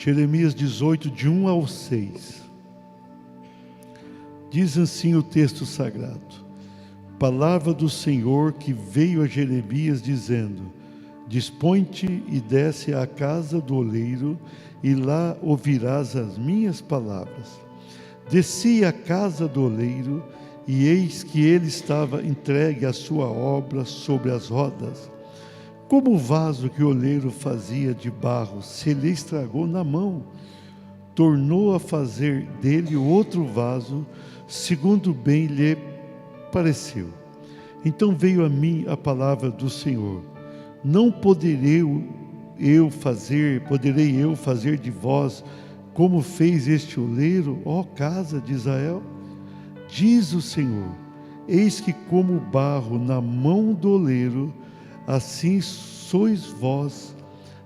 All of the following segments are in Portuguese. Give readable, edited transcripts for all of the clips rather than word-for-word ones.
Jeremias 18, de 1 ao 6. Diz assim o texto sagrado: palavra do Senhor que veio a Jeremias dizendo: dispõe-te e desce à casa do oleiro, e lá ouvirás as minhas palavras. Desci à casa do oleiro, e eis que ele estava entregue à sua obra sobre as rodas. Como o vaso que o oleiro fazia de barro se lhe estragou na mão, tornou a fazer dele outro vaso, segundo bem lhe pareceu. Então veio a mim a palavra do Senhor: não poderei eu fazer de vós como fez este oleiro, ó casa de Israel? Diz o Senhor: eis que como barro na mão do oleiro, assim sois vós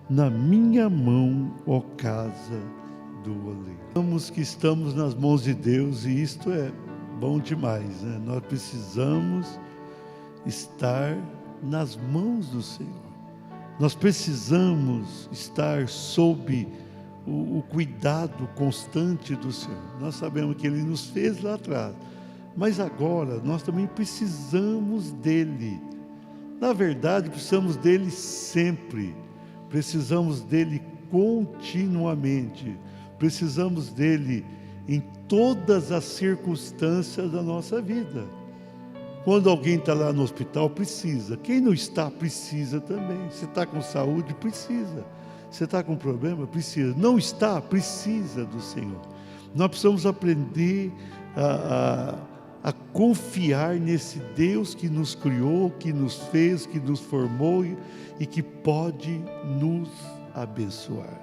na minha mão, ó casa do oleiro. Sabemos que estamos nas mãos de Deus, e isto é bom demais, né? Nós precisamos estar nas mãos do Senhor. Nós precisamos estar sob o cuidado constante do Senhor. Nós sabemos que Ele nos fez lá atrás, mas agora nós também precisamos dEle. Na verdade, precisamos dEle sempre, precisamos dEle continuamente, precisamos dEle em todas as circunstâncias da nossa vida. Quando alguém está lá no hospital, precisa. Quem não está, precisa também. Você está com saúde, precisa. Você está com problema, precisa. Não está, precisa do Senhor. Nós precisamos aprender a confiar nesse Deus que nos criou, que nos fez, que nos formou e que pode nos abençoar.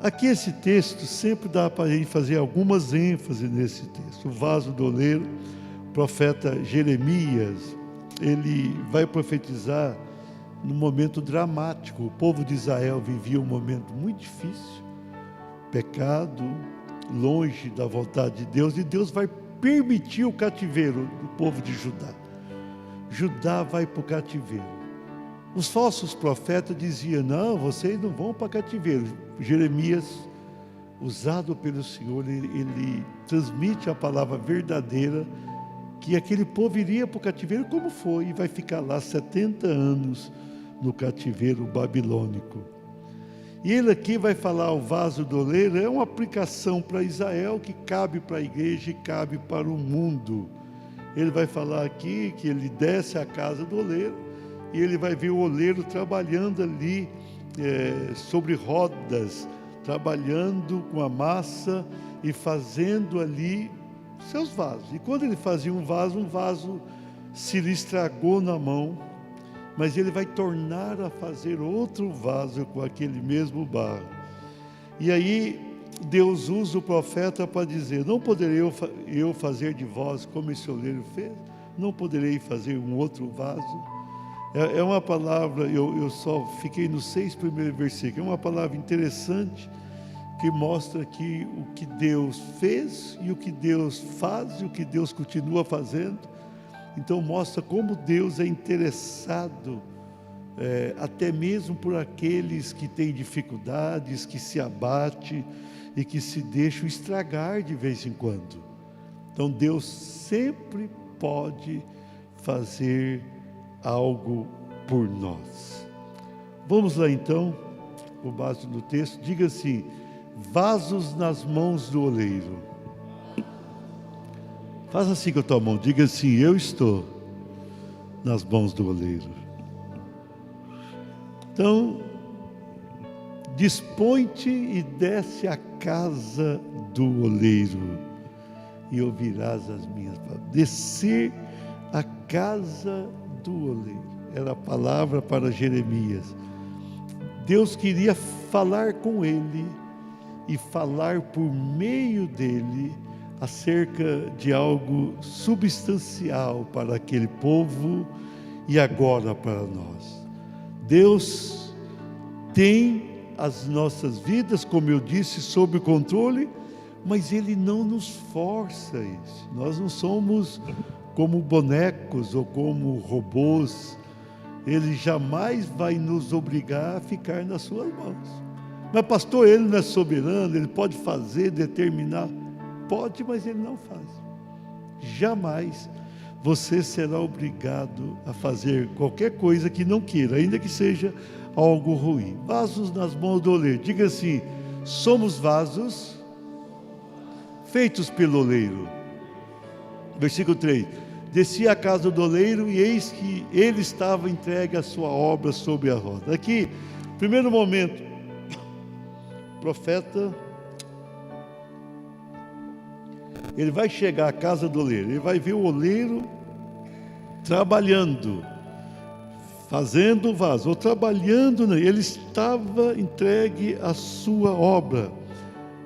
Aqui esse texto sempre dá para a gente fazer algumas ênfases nesse texto. O vaso do oleiro, o profeta Jeremias, ele vai profetizar num momento dramático. O povo de Israel vivia um momento muito difícil, pecado, longe da vontade de Deus, e Deus vai permitir o cativeiro do povo de Judá. Judá vai para o cativeiro. Os falsos profetas diziam: não, vocês não vão para cativeiro. Jeremias, usado pelo Senhor, ele transmite a palavra verdadeira, que aquele povo iria para o cativeiro, como foi, e vai ficar lá 70 anos no cativeiro babilônico. E ele aqui vai falar: o vaso do oleiro é uma aplicação para Israel, que cabe para a igreja e cabe para o mundo. Ele vai falar aqui que ele desce à casa do oleiro, e ele vai ver o oleiro trabalhando ali sobre rodas, trabalhando com a massa e fazendo ali seus vasos. E quando ele fazia um vaso se lhe estragou na mão, mas ele vai tornar a fazer outro vaso com aquele mesmo barro. E aí Deus usa o profeta para dizer: não poderei eu fazer de vós como esse oleiro fez? Não poderei fazer um outro vaso? É uma palavra, eu só fiquei nos 6 primeiros versículos, é uma palavra interessante, que mostra aqui o que Deus fez e o que Deus faz e o que Deus continua fazendo. Então mostra como Deus é interessado, até mesmo por aqueles que têm dificuldades, que se abatem e que se deixam estragar de vez em quando. Então Deus sempre pode fazer algo por nós. Vamos lá então, o base do texto, diga assim: vasos nas mãos do oleiro. Faça assim com a tua mão, diga assim: eu estou nas mãos do oleiro. Então, dispõe-te e desce à casa do oleiro, e ouvirás as minhas palavras. Descer à casa do oleiro era a palavra para Jeremias. Deus queria falar com ele e falar por meio dele acerca de algo substancial para aquele povo e agora para nós. Deus tem as nossas vidas, como eu disse, sob controle, mas Ele não nos força a isso. Nós não somos como bonecos ou como robôs. Ele jamais vai nos obrigar a ficar nas suas mãos. Mas pastor, ele não é soberano, ele pode fazer, determinar. Pode, mas ele não faz. Jamais você será obrigado a fazer qualquer coisa que não queira, ainda que seja algo ruim. Vasos nas mãos do oleiro. Diga assim: somos vasos feitos pelo oleiro. Versículo 3: desci à casa do oleiro e eis que ele estava entregue a sua obra sobre a roda. Aqui, primeiro momento, o profeta, ele vai chegar à casa do oleiro, ele vai ver o oleiro trabalhando, fazendo o vaso, ou trabalhando, ele estava entregue à sua obra.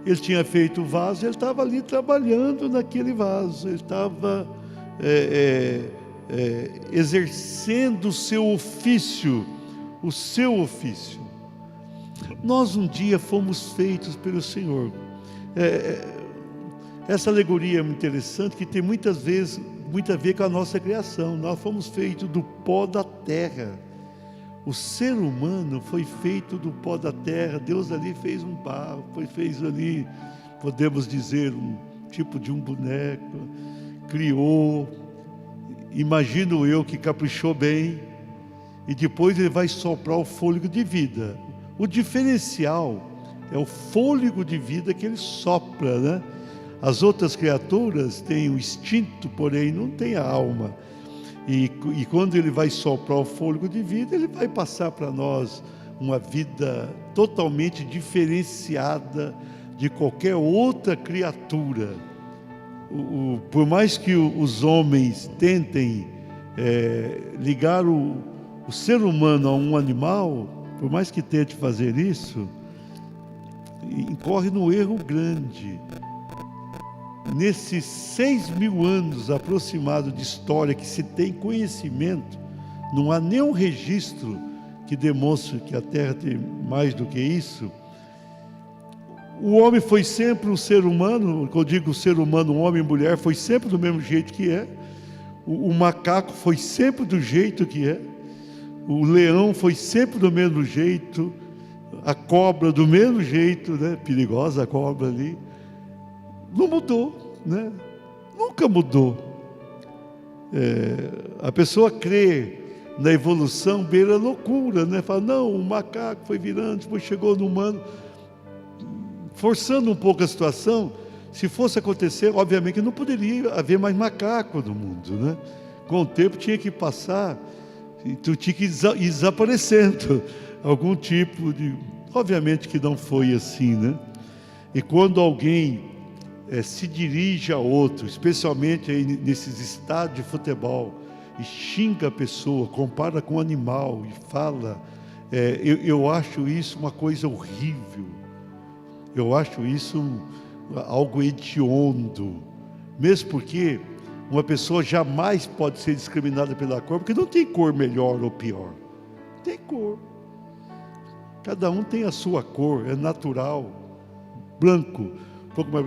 Ele tinha feito o vaso, ele estava ali trabalhando naquele vaso, ele estava exercendo o seu ofício, Nós um dia fomos feitos pelo Senhor. Essa alegoria é muito interessante, que tem muito a ver com a nossa criação. Nós fomos feitos do pó da terra. O ser humano foi feito do pó da terra. Deus ali fez um barro, fez ali, podemos dizer, um tipo de um boneco, criou, imagino eu que caprichou bem, e depois ele vai soprar o fôlego de vida. O diferencial é o fôlego de vida que ele sopra, né? As outras criaturas têm o instinto, porém não têm a alma. E quando ele vai soprar o fôlego de vida, ele vai passar para nós uma vida totalmente diferenciada de qualquer outra criatura. Por mais que os homens tentem ligar o ser humano a um animal, por mais que tente fazer isso, incorre no erro grande. Nesses 6.000 anos aproximados de história que se tem conhecimento, não há nenhum registro que demonstre que a Terra tem mais do que isso. O homem foi sempre um ser humano, quando eu digo ser humano, homem e mulher, foi sempre do mesmo jeito que é. O macaco foi sempre do jeito que é. O leão foi sempre do mesmo jeito. A cobra do mesmo jeito, né? Perigosa a cobra ali. Não mudou, né? Nunca mudou. A pessoa crê na evolução beira loucura, né? Fala, não, o macaco foi virando, depois chegou no humano. Forçando um pouco a situação, se fosse acontecer, obviamente que não poderia haver mais macaco no mundo, né? Com o tempo tinha que passar, então tinha que ir desaparecendo algum tipo de... Obviamente que não foi assim, né? E quando alguém se dirige a outro, especialmente aí nesses estádios de futebol, e xinga a pessoa, compara com um animal e fala, eu acho isso uma coisa horrível. Eu acho isso algo hediondo, mesmo porque uma pessoa jamais pode ser discriminada pela cor, porque não tem cor melhor ou pior, tem cor, cada um tem a sua cor, é natural, branco, um pouco mais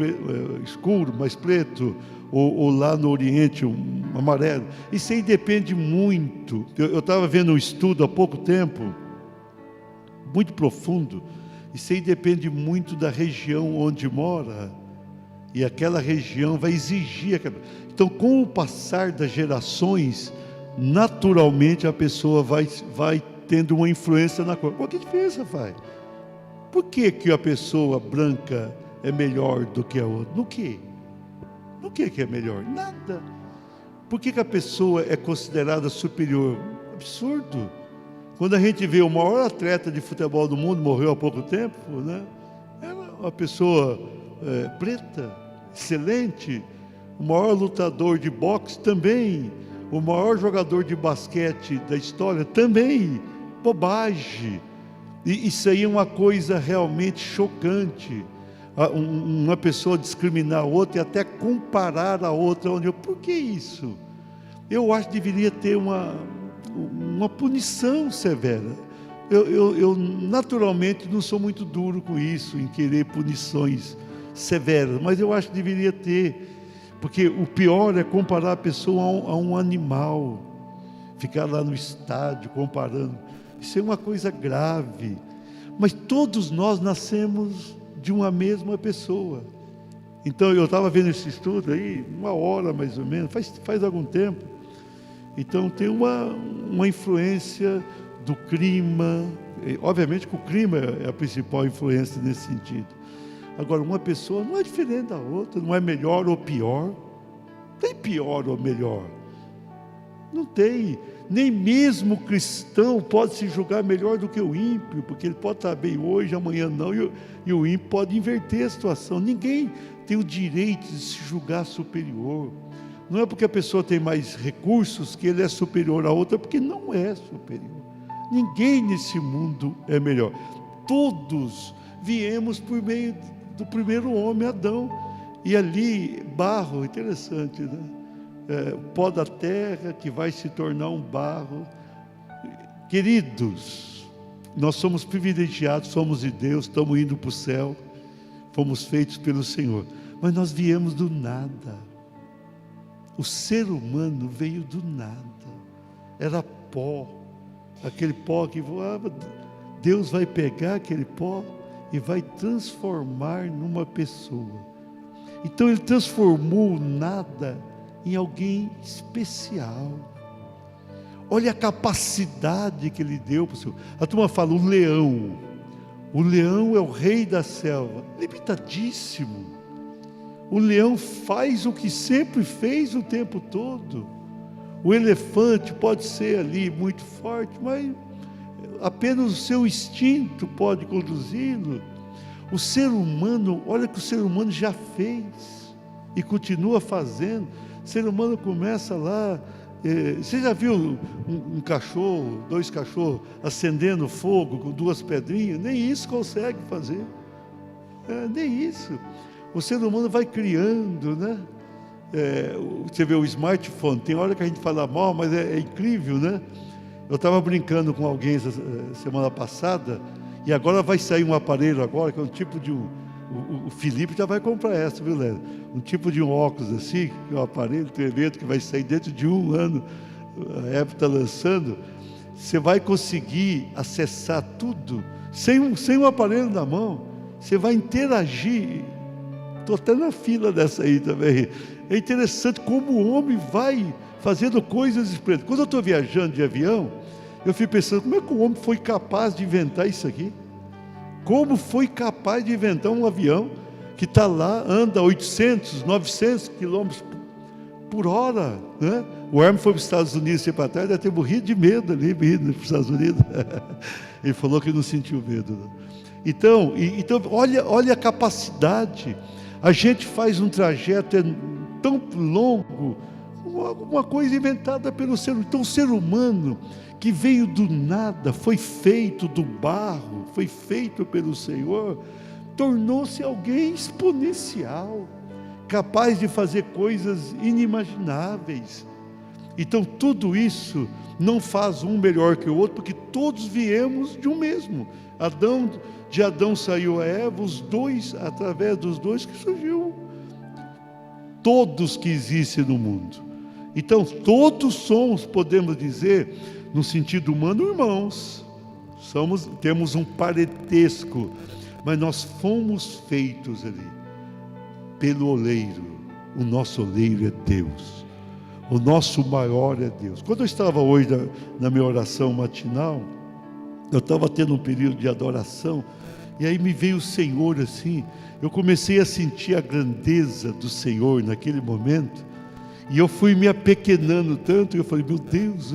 escuro, mais preto, ou lá no Oriente, um amarelo. Isso aí depende muito. Eu estava vendo um estudo há pouco tempo, muito profundo. Isso aí depende muito da região onde mora, e aquela região vai exigir. Então, com o passar das gerações, naturalmente a pessoa vai tendo uma influência na cor. Qual que diferença faz? Por que a pessoa branca é melhor do que a outra? No quê? No que é melhor? Nada. Por que a pessoa é considerada superior? Absurdo. Quando a gente vê o maior atleta de futebol do mundo, morreu há pouco tempo, né? Era uma pessoa preta, excelente. O maior lutador de boxe também. O maior jogador de basquete da história também. Bobagem. E isso aí é uma coisa realmente chocante. Uma pessoa discriminar a outra e até comparar a outra. Por que isso? Eu acho que deveria ter uma punição severa. Eu naturalmente não sou muito duro com isso, em querer punições severas, mas eu acho que deveria ter, porque o pior é comparar a pessoa a um animal, ficar lá no estádio comparando. Isso é uma coisa grave. mas todos nós nascemos de uma mesma pessoa. Então eu estava vendo esse estudo aí, 1 hora mais ou menos, faz algum tempo. Então tem uma influência do clima, obviamente que o clima é a principal influência nesse sentido. Agora, uma pessoa não é diferente da outra, não é melhor ou pior, não tem pior ou melhor, não tem. Nem mesmo o cristão pode se julgar melhor do que o ímpio, porque ele pode estar bem hoje, amanhã não, e o ímpio pode inverter a situação. Ninguém tem o direito de se julgar superior. Não é porque a pessoa tem mais recursos que ele é superior a outra, porque não é superior. Ninguém nesse mundo é melhor. Todos viemos por meio do primeiro homem, Adão, e ali, barro, interessante, né? Pó da terra que vai se tornar um barro. Queridos, nós somos privilegiados, somos de Deus, estamos indo para o céu, fomos feitos pelo Senhor, mas nós viemos do nada. O ser humano veio do nada, era pó, aquele pó que voava. Deus vai pegar aquele pó e vai transformar numa pessoa. Então Ele transformou o nada em alguém especial. Olha a capacidade que Ele deu para o Senhor. A turma fala, o leão é o rei da selva, limitadíssimo. O leão faz o que sempre fez o tempo todo. O elefante pode ser ali muito forte, mas apenas o seu instinto pode conduzi-lo. O ser humano, olha o que o ser humano já fez e continua fazendo. O ser humano começa lá, você já viu um cachorro, 2 cachorros acendendo fogo com 2 pedrinhas? Nem isso consegue fazer, nem isso. O ser humano vai criando, né? Você vê o smartphone, tem hora que a gente fala mal, mas é incrível, né? Eu estava brincando com alguém semana passada, e agora vai sair um aparelho agora, que é um tipo de o Felipe já vai comprar essa, viu, Léo? Um tipo de um óculos assim, que é um aparelho, tem um evento que vai sair dentro de 1 ano, a Apple está lançando. Você vai conseguir acessar tudo, sem um aparelho na mão, você vai interagir. Estou até na fila dessa aí também. É interessante como o homem vai fazendo coisas diferentes. Quando eu estou viajando de avião, eu fico pensando, como é que o homem foi capaz de inventar isso aqui? Como foi capaz de inventar um avião que está lá, anda 800, 900 quilômetros por hora, né? O Hermes foi para os Estados Unidos sempre para trás, deve ter morrido de medo ali, indo para os Estados Unidos. Ele falou que não sentiu medo, não. Então, olha a capacidade. A gente faz um trajeto tão longo, uma coisa inventada pelo ser humano. Então o ser humano que veio do nada, foi feito do barro, foi feito pelo Senhor, tornou-se alguém exponencial, capaz de fazer coisas inimagináveis. Então tudo isso não faz um melhor que o outro, porque todos viemos de um mesmo. De Adão saiu a Eva, os dois, através dos dois que surgiu todos que existem no mundo. Então todos somos, podemos dizer, no sentido humano, irmãos. Temos um parentesco, mas nós fomos feitos ali pelo oleiro. O nosso oleiro é Deus, o nosso maior é Deus. Quando eu estava hoje na minha oração matinal, eu estava tendo um período de adoração, e aí me veio o Senhor assim, eu comecei a sentir a grandeza do Senhor naquele momento, e eu fui me apequenando tanto, eu falei, meu Deus,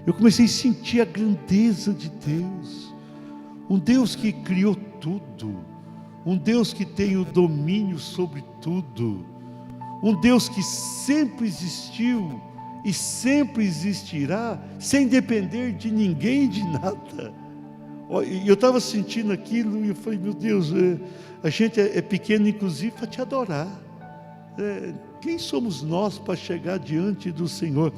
eu comecei a sentir a grandeza de Deus, um Deus que criou tudo, um Deus que tem o domínio sobre tudo, um Deus que sempre existiu e sempre existirá, sem depender de ninguém e de nada. Eu estava sentindo aquilo e eu falei, meu Deus, a gente é pequeno inclusive para te adorar. Quem somos nós para chegar diante do Senhor?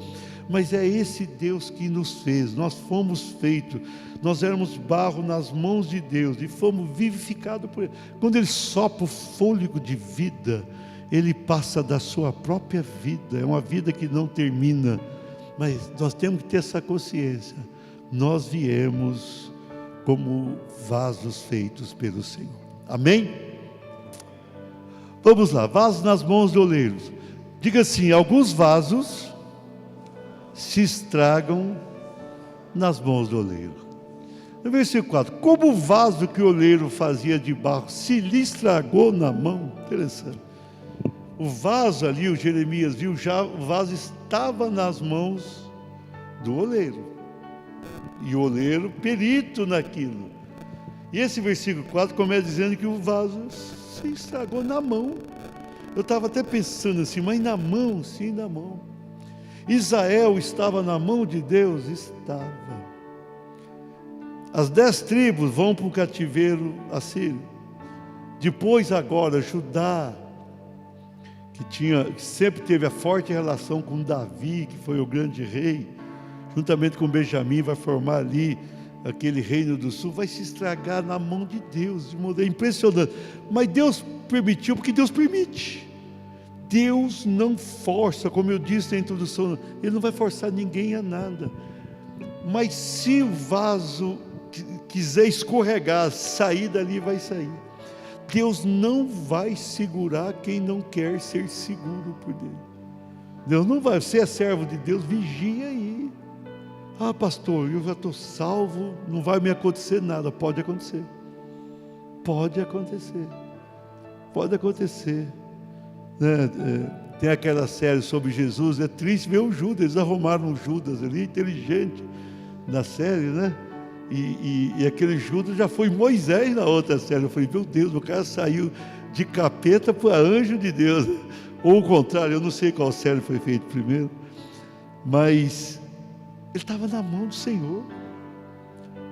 Mas é esse Deus que nos fez, nós fomos feitos, nós éramos barro nas mãos de Deus e fomos vivificados por Ele. Quando Ele sopra o fôlego de vida, Ele passa da sua própria vida, é uma vida que não termina, mas nós temos que ter essa consciência, nós viemos como vasos feitos pelo Senhor. Amém? Vamos lá, vasos nas mãos do oleiro. Diga assim: alguns vasos se estragam nas mãos do oleiro. No versículo 4, como o vaso que o oleiro fazia de barro se lhe estragou na mão. Interessante. O vaso ali, o Jeremias viu, já o vaso estava nas mãos do oleiro. E o oleiro perito naquilo. E esse versículo 4 começa dizendo que o vaso se estragou na mão. Eu estava até pensando assim, mas na mão? Sim, na mão. Israel estava na mão de Deus? Estava. As 10 tribos vão para o cativeiro assírio. Depois agora, Judá, que sempre teve a forte relação com Davi, que foi o grande rei, juntamente com Benjamim, vai formar ali aquele reino do sul, vai se estragar na mão de Deus, de modo impressionante. Mas Deus permitiu, porque Deus permite. Deus não força, como eu disse na introdução, Ele não vai forçar ninguém a nada. Mas se o vaso quiser escorregar, sair dali, vai sair. Deus não vai segurar quem não quer ser seguro por Deus. Deus não vai, você é servo de Deus, vigia aí. Ah, pastor, eu já estou salvo, não vai me acontecer nada. Pode acontecer. Pode acontecer. Pode acontecer. Tem aquela série sobre Jesus, é triste ver o Judas, eles arrumaram o Judas ali, inteligente, na série, né? E aquele Judas já foi Moisés na outra série. Eu falei, meu Deus, o cara saiu de capeta para anjo de Deus. Ou o contrário, eu não sei qual série foi feita primeiro, mas ele estava na mão do Senhor.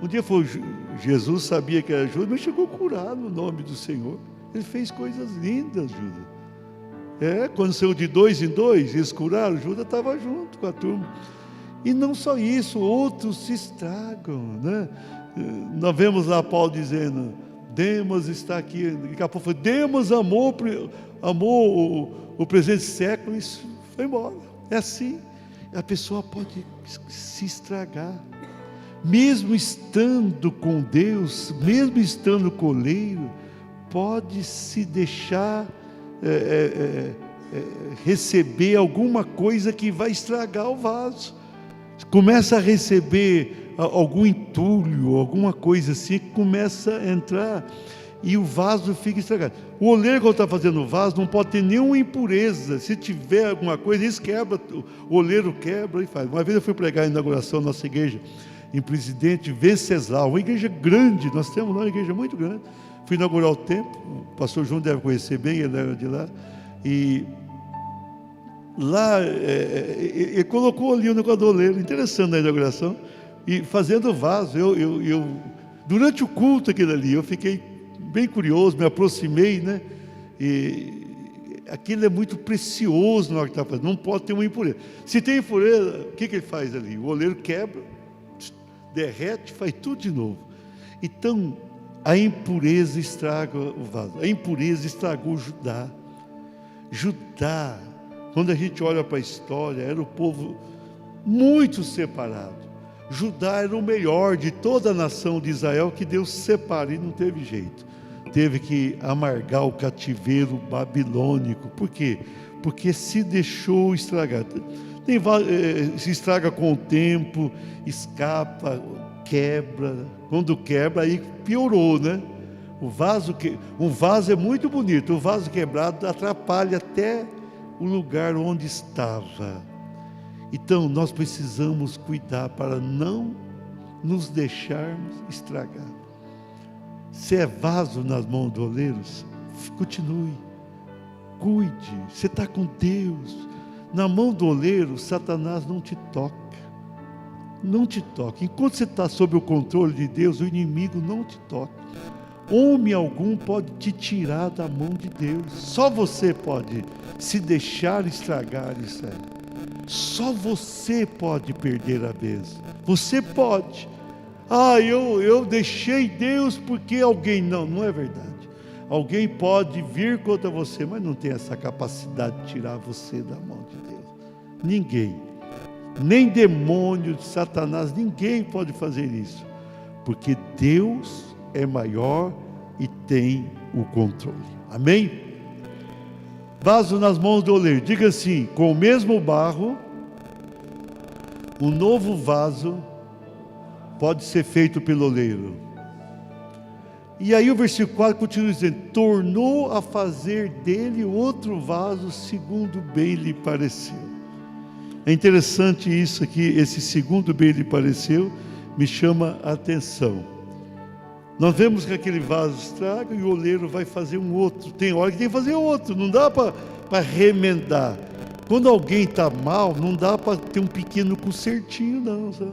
Um dia Jesus sabia que era Judas, mas chegou a curar no nome do Senhor. Ele fez coisas lindas, Judas. Quando saiu de 2 em 2, eles curaram, Judas estava junto com a turma. E não só isso, outros se estragam, né? Nós vemos lá Paulo dizendo, Demas está aqui, daqui a pouco foi, Demas amou o presente século, e isso foi embora. É assim, a pessoa pode se estragar, mesmo estando com Deus, mesmo estando coleiro, pode se deixar receber alguma coisa que vai estragar o vaso. Começa a receber algum entulho, alguma coisa assim, que começa a entrar e o vaso fica estragado. O oleiro, quando está fazendo o vaso, não pode ter nenhuma impureza. Se tiver alguma coisa, isso quebra, o oleiro quebra e faz. Uma vez eu fui pregar a inauguração da nossa igreja em Presidente Venceslau, uma igreja grande, nós temos lá uma igreja muito grande. Fui inaugurar o templo, o pastor João deve conhecer bem, ele era de lá, e lá, ele colocou ali o negócio do oleiro, interessante na inauguração, e fazendo o vaso, durante o culto aquele ali, eu fiquei bem curioso, me aproximei, né, e aquilo é muito precioso na hora que está fazendo, não pode ter uma impureza. Se tem impureza, o que ele faz ali? O oleiro quebra, derrete, faz tudo de novo. Então, a impureza estraga o vaso, a impureza estragou Judá. Judá, quando a gente olha para a história, era um povo muito separado. Judá era o melhor de toda a nação de Israel, que Deus separa, e não teve jeito. Teve que amargar o cativeiro babilônico. Por quê? Porque se deixou estragar. Se estraga com o tempo, escapa, quebra. Quando quebra, aí piorou, né? Um vaso é muito bonito, o vaso quebrado atrapalha até o lugar onde estava. Então nós precisamos cuidar para não nos deixarmos estragar. Se é vaso nas mãos do oleiro, continue, cuide. Você está com Deus. Na mão do oleiro, Satanás não te toca. Não te toca. Enquanto você está sob o controle de Deus, o inimigo não te toca. Homem algum pode te tirar da mão de Deus. Só você pode se deixar estragar isso aí. Só você pode perder a bênção. Você pode. Eu deixei Deus porque alguém... Não é verdade. Alguém pode vir contra você, mas não tem essa capacidade de tirar você da mão de Deus. Ninguém. Nem demônio de Satanás, ninguém pode fazer isso. porque Deus é maior e tem o controle. Amém? Vaso nas mãos do oleiro. Diga assim: com o mesmo barro, um novo vaso pode ser feito pelo oleiro. E aí o versículo 4 continua dizendo: tornou a fazer dele outro vaso segundo bem lhe pareceu. É interessante isso aqui, esse segundo bem lhe pareceu, me chama a atenção. Nós vemos que aquele vaso estraga e o oleiro vai fazer um outro. Tem hora que tem que fazer outro, não dá para remendar. Quando alguém está mal, não dá para ter um pequeno consertinho, não, sabe?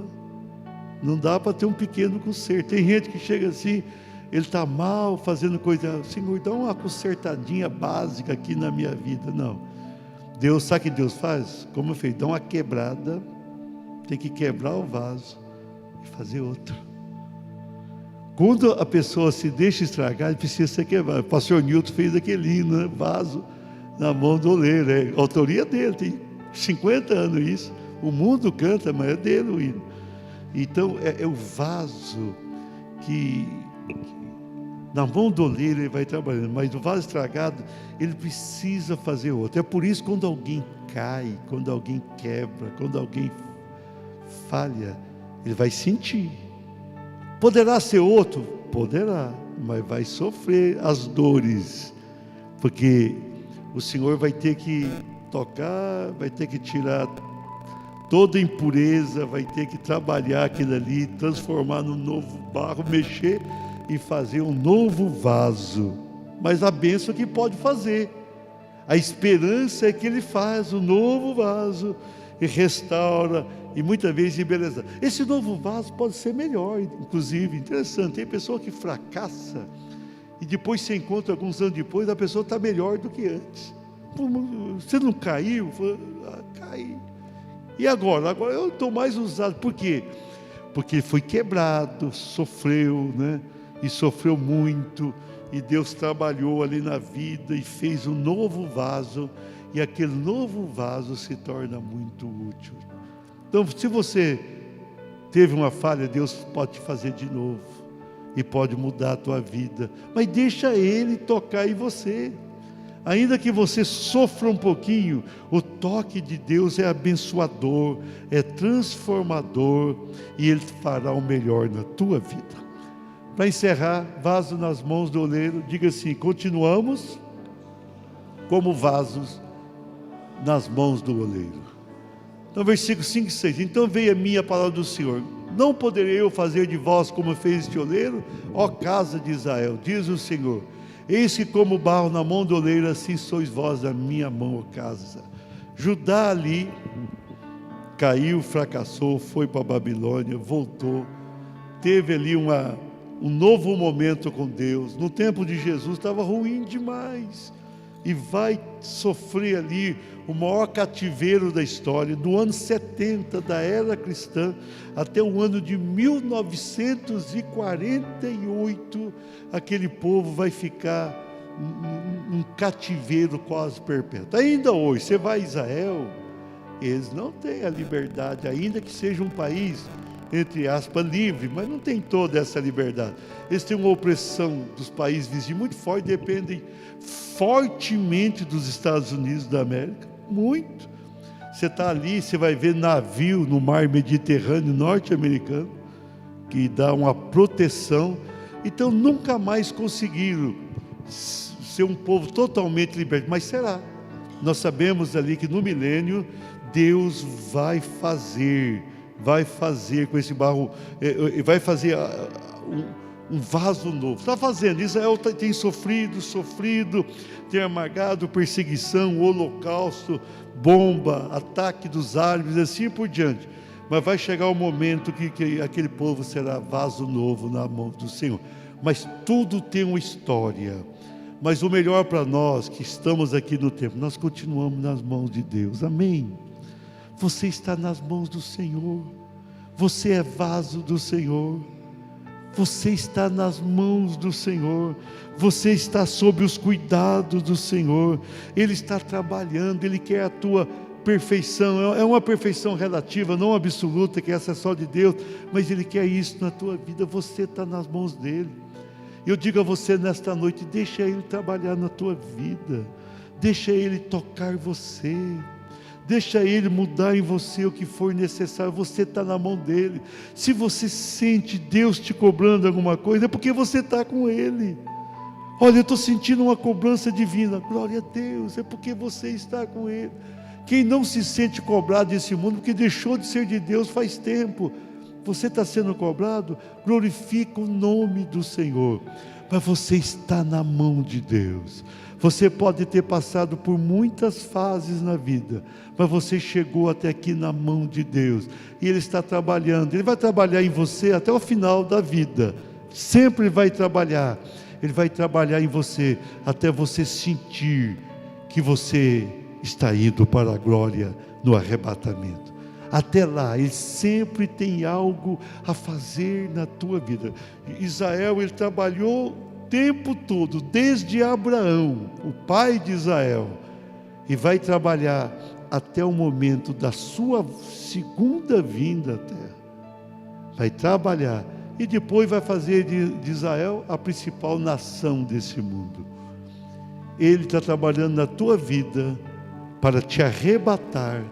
Não dá para ter um pequeno conserto. Tem gente que chega assim, ele está mal, fazendo coisa, Senhor, dá uma consertadinha básica aqui na minha vida. Não. Deus, sabe o que Deus faz? Como eu falei, dá uma quebrada, tem que quebrar o vaso e fazer outro. Quando a pessoa se deixa estragar, ele precisa ser quebrado. O pastor Nilton fez aquele hino, né? Vaso na mão do oleiro. É a autoria dele, tem 50 anos isso. O mundo canta, mas é dele o hino. Então, é o vaso que na mão do oleiro ele vai trabalhando, mas o vaso estragado, ele precisa fazer outro. É por isso que quando alguém cai, quando alguém quebra, quando alguém falha, ele vai sentir. Poderá ser outro? Poderá, mas vai sofrer as dores, porque o Senhor vai ter que tocar, vai ter que tirar toda impureza, vai ter que trabalhar aquilo ali, transformar num novo barro, mexer e fazer um novo vaso. Mas a bênção que pode fazer, a esperança é que ele faz um novo vaso e restaura e muitas vezes embeleza. Esse novo vaso pode ser melhor, inclusive, interessante, tem pessoa que fracassa e depois se encontra alguns anos depois, a pessoa está melhor do que antes. Você não caiu? Caí. E agora? Agora eu estou mais usado. Por quê? Porque foi quebrado, sofreu, né? E sofreu muito, e Deus trabalhou ali na vida e fez um novo vaso, e aquele novo vaso se torna muito útil. Então, se você teve uma falha, Deus pode te fazer de novo, e pode mudar a tua vida, mas deixa Ele tocar em você. Ainda que você sofra um pouquinho, o toque de Deus é abençoador, é transformador, e Ele fará o melhor na tua vida. Para encerrar, vaso nas mãos do oleiro, diga assim: continuamos como vasos nas mãos do oleiro. Então, versículo 5 e 6. Então veio a mim a palavra do Senhor: não poderei eu fazer de vós como fez este oleiro, ó casa de Israel, diz o Senhor: eis que como barro na mão do oleiro, assim sois vós na minha mão, ó casa. Judá ali caiu, fracassou, foi para a Babilônia, voltou, teve ali um novo momento com Deus. No tempo de Jesus estava ruim demais, e vai sofrer ali o maior cativeiro da história, do ano 70 da era cristã até o ano de 1948, aquele povo vai ficar um cativeiro quase perpétuo. Ainda hoje, você vai a Israel, eles não têm a liberdade, ainda que seja um país, entre aspas, livre, mas não tem toda essa liberdade. Eles têm uma opressão dos países vizinhos muito forte, dependem fortemente dos Estados Unidos da América, muito. Você está ali, você vai ver navio no mar Mediterrâneo norte-americano, que dá uma proteção. Então nunca mais conseguiram ser um povo totalmente liberto, mas será. Nós sabemos ali que no milênio Deus vai fazer com esse barro, vai fazer um vaso novo. Está fazendo. Israel tem sofrido, tem amargado perseguição, holocausto, bomba, ataque dos árabes, assim por diante. Mas vai chegar o momento que aquele povo será vaso novo na mão do Senhor. Mas tudo tem uma história. Mas o melhor para nós que estamos aqui no tempo, nós continuamos nas mãos de Deus. Amém? Você está nas mãos do Senhor. Você é vaso do Senhor. Você está nas mãos do Senhor. Você está sob os cuidados do Senhor. Ele está trabalhando. Ele quer a tua perfeição, é uma perfeição relativa, não absoluta, que essa é só de Deus, mas Ele quer isso na tua vida. Você está nas mãos dEle. Eu digo a você nesta noite, deixa Ele trabalhar na tua vida, deixa Ele tocar você, deixa Ele mudar em você o que for necessário. Você está na mão dEle. Se você sente Deus te cobrando alguma coisa, é porque você está com Ele. Olha, eu estou sentindo uma cobrança divina. Glória a Deus, é porque você está com Ele. Quem não se sente cobrado desse mundo, porque deixou de ser de Deus faz tempo, você está sendo cobrado, glorifica o nome do Senhor. Mas você está na mão de Deus. Você pode ter passado por muitas fases na vida, mas você chegou até aqui na mão de Deus. E Ele está trabalhando. Ele vai trabalhar em você até o final da vida. Sempre vai trabalhar. Ele vai trabalhar em você até você sentir que você está indo para a glória no arrebatamento. Até lá, Ele sempre tem algo a fazer na tua vida. Israel, ele trabalhou o tempo todo, desde Abraão, o pai de Israel, e vai trabalhar até o momento da sua segunda vinda à terra. Vai trabalhar, e depois vai fazer de Israel a principal nação desse mundo. Ele está trabalhando na tua vida para te arrebatar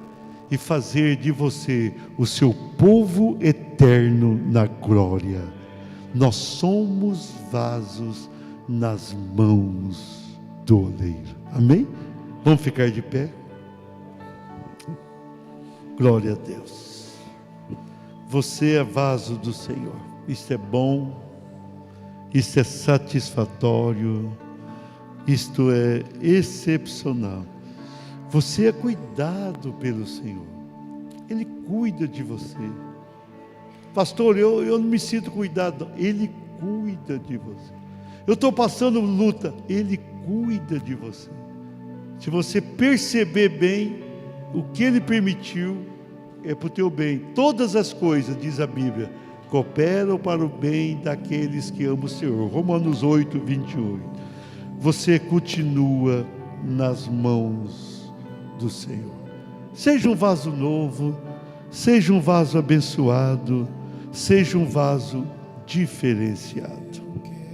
e fazer de você o seu povo eterno na glória. Nós somos vasos nas mãos do oleiro. Amém? Vamos ficar de pé? Glória a Deus. Você é vaso do Senhor. Isto é bom, isto é satisfatório, isto é excepcional. Você é cuidado pelo Senhor. Ele cuida de você. Pastor, eu não me sinto cuidado. Ele cuida de você. Eu estou passando luta. Ele cuida de você. Se você perceber bem, o que Ele permitiu é para o teu bem. Todas as coisas, diz a Bíblia, cooperam para o bem daqueles que amam o Senhor. Romanos 8, 28. Você continua nas mãos do Senhor. Seja um vaso novo, seja um vaso abençoado, seja um vaso diferenciado.